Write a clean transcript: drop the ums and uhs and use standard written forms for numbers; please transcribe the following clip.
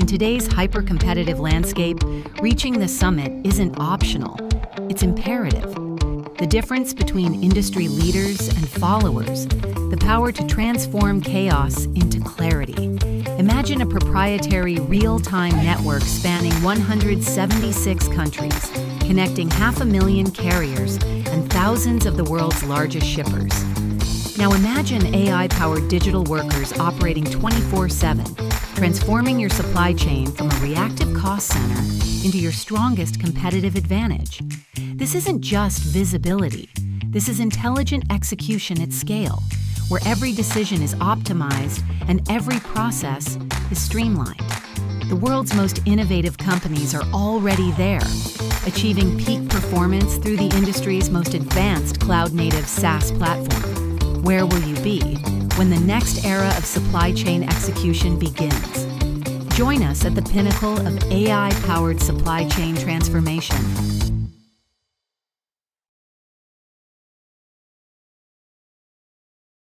today's hyper-competitive landscape, reaching the summit isn't optional, it's imperative. The difference between industry leaders and followers, the power to transform chaos into clarity. Imagine a proprietary real-time network spanning 176 countries, connecting 500,000 carriers and thousands of the world's largest shippers. Now imagine AI-powered digital workers operating 24/7, transforming your supply chain from a reactive cost center into your strongest competitive advantage. This isn't just visibility. This is intelligent execution at scale, where every decision is optimized and every process is streamlined. The world's most innovative companies are already there, achieving peak performance through the industry's most advanced cloud-native SaaS platform. Where will you be when the next era of supply chain execution begins? Join us at the pinnacle of AI-powered supply chain transformation.